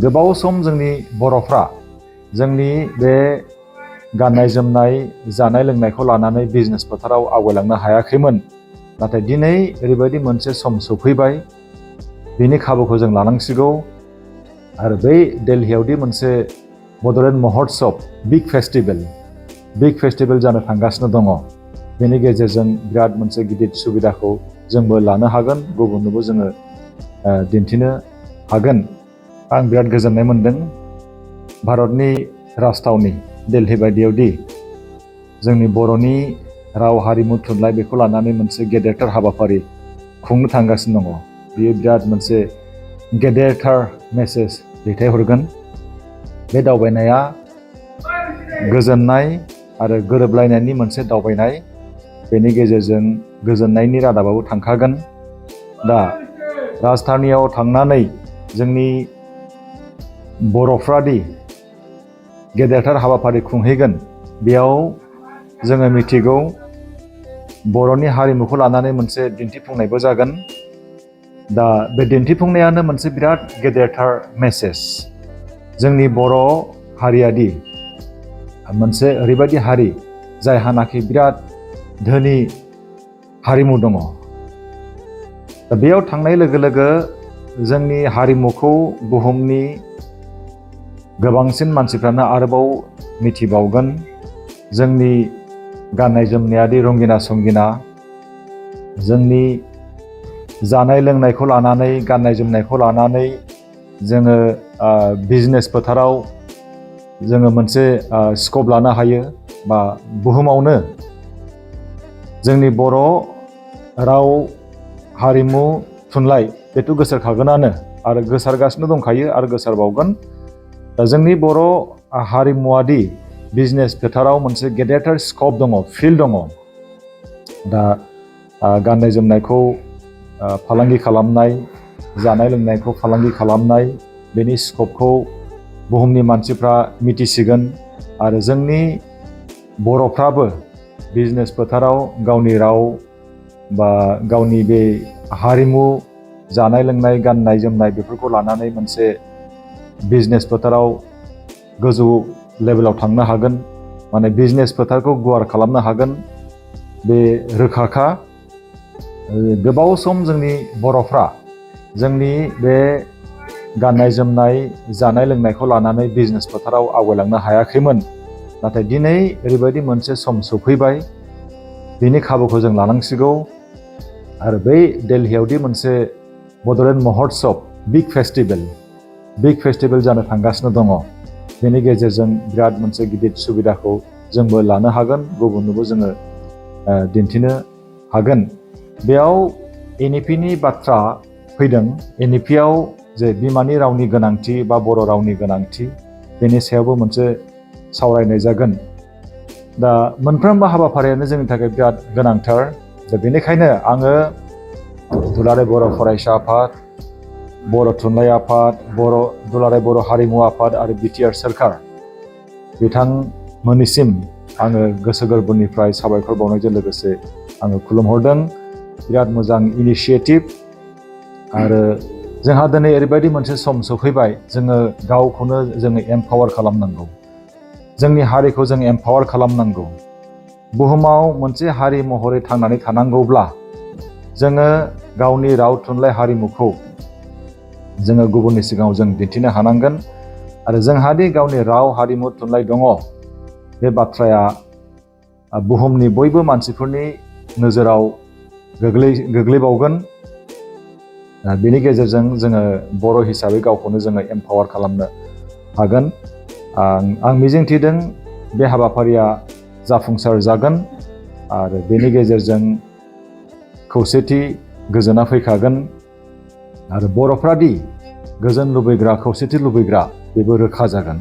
गोबाव सम जोंनि बर'फ्रा जोंनि बे गाननाय जोमनाय जानाय लोंनायखौ लानानै बिजनेस फोथाराव आवगायलांनो हायाखैमोन। नाथाय दिनै ओरैबायदि मोनसे सम सफैबाय, बिनि खाबुखौ जों लानांसिगौ। आरो बै दिल्लीयावदि मोनसे बड'लेण्ड महोत्सव बिग फेस्टिभेल जानो थांगासिनो दङ, बेनि गेजेरजों बिराद मोनसे गिदिर सुबिदाखौ जोंबो लानो हागोन, गुबुननोबो जोङो दिन्थिनो हागोन। आं बिराद गोजोननाय मोन्दों भारतनि राजथावनि दिल्ली बायदियावदि जोंनि बर'नि राव हारिमु थुनलाइ बेखौ लानानै मोनसे गेदेरथार हाबाफारि खुंनो थांगासिनो दङ। बेयो बिराद मोनसे गेदेरथार मेसेज दैथायहरगोन। बे दावबायनाया गोजोननाय आरो गोरोबलायनायनि मोनसे दावबायनाय, बेनि गेजेरजों गोजोननायनि रादाबाबो थांखागोन। दा राजधानियाव थांनानै जोंनि बर'फ्रादि गेदेरथार हाबाफारि खुंहैगोन, बेयाव जोङो मिथिगौ बर'नि हारिमुखौ लानानै मोनसे दिन्थिफुंनायबो जागोन। दा बे दिन्थिफुंनायानो मोनसे बिराद गेदेरथार मेसेज। जोंनि बर' हारियादि मोनसे ओरैबायदि हारि जायहानाखि बिराद धोनि हारिमु दङ। दा बेयाव थांनाय लोगो लोगो जोंनि हारिमुखौ बुहुमनि गोबांसिन मानसिफ्रानो आरोबाव मिथिबावगोन। जोंनि गाननाय जोमनायादि रंगिना संगिना, जोंनि जानाय लोंनायखौ लानानै गाननाय जोमनायखौ लानानै जोङो बिजनेस फोथाराव जोङो मोनसे स्कप लानो हायो, बा बुहुमावनो जोंनि बर' राव हारिमु थुनलाइ बेथ' गोसारखागोनानो, आरो गोसारगासिनो दंखायो आरो गोसारबावगोन। दा जोंनि बर' हारिमुवादि बिजनेस फोथाराव मोनसे गेदेरथार स्कप दङ, फिल्ड दङ। दा गाननाय जोमनायखौ फालांगि खालामनाय, जानाय लोंनायखौ फालांगि खालामनाय, बेनि स्कपखौ बुहुमनि मानसिफ्रा मिथिसिगोन। आरो जोंनि बर'फ्राबो बिजनेस फोथाराव गावनि राव बा गावनि बे हारिमु, जानाय लोंनाय, गाननाय जोमनाय बेफोरखौ लानानै मोनसे बिजनेस फोथाराव गोजौ लेभेलाव थांनो हागोन, माने बिजनेस फोथारखौ गुवार खालामनो हागोन, बे रोखाखा। गोबाव सम जोंनि बर'फ्रा जोंनि बे गाननाय जोमनाय जानाय लोंनायखौ लानानै बिजनेस फोथाराव आवगायलांनो हायाखैमोन। नाथाय दिनै ओरैबायदि मोनसे सम सफैबाय, बिनि खाबुखौ जों लानांसिगौ। आरो बै दिल्लीयावदि मोनसे बड'लेण्ड महोत्सव बिग फेस्टिभेल जानो थांगासिनो दङ, बेनि गेजेरजों बिराद मोनसे गिदिर सुबिदाखौ जोंबो लानो हागोन, गुबुननोबो जोङो दिन्थिनो हागोन। बेयाव NEPनि बाथ्रा फैदों। NEPआव जे बिमानि रावनि गोनांथि बा बर' रावनि गोनांथि, बेनि सायावबो मोनसे सावरायनाय जागोन। दा मोनफ्रोमबो हाबाफारियानो जोंनि थाखाय बिराद गोनांथार। दा बेनिखायनो आङो दुलाराय बर' फरायसा आफाद, बर' थुनलाइ आफाद, दुलाराय बर' हारिमु आफाद आरो BTR सोरखार बिथांमोननिसिम आङो गोसो गोरबोनिफ्राय साबायखर बावनायजों लोगोसे आङो खुलुमहरदों। बिराद मोजां इनिशियेटिभ। आरो जोंहा दिनै ओरैबायदि मोनसे सम सफैबाय, जोङो गावखौनो जोङो एम्पावार खालामनांगौ, जोंनि हारिखौ जों एम्पावार खालामनांगौ। बुहुमाव मोनसे हारि महरै थांनानै थानांगौब्ला जोङो गावनि राव थुनलाइ हारिमुखौ जोङो गुबुननि सिगाङाव जों दिन्थिनो हानांगोन। आरो जोंहादि गावनि राव हारिमु थुनलाइ दङ, बे बाथ्राया बुहुमनि बयबो मानसिफोरनि नोजोराव गोग्लैबावगोन। बेनि गेजेरजों जोङो बर' हिसाबै गावखौनो जोङो एम्पावार खालामनो हागोन। आं मिजिंथिदों बे हाबाफारिया जाफुंसार जागोन, आरो बेनि गेजेरजों खौसेथि गोजोना फैखागोन। आरो बर'फ्रादि गोजोन लुबैग्रा, खौसेथि लुबैग्रा, बेबो रोखा जागोन।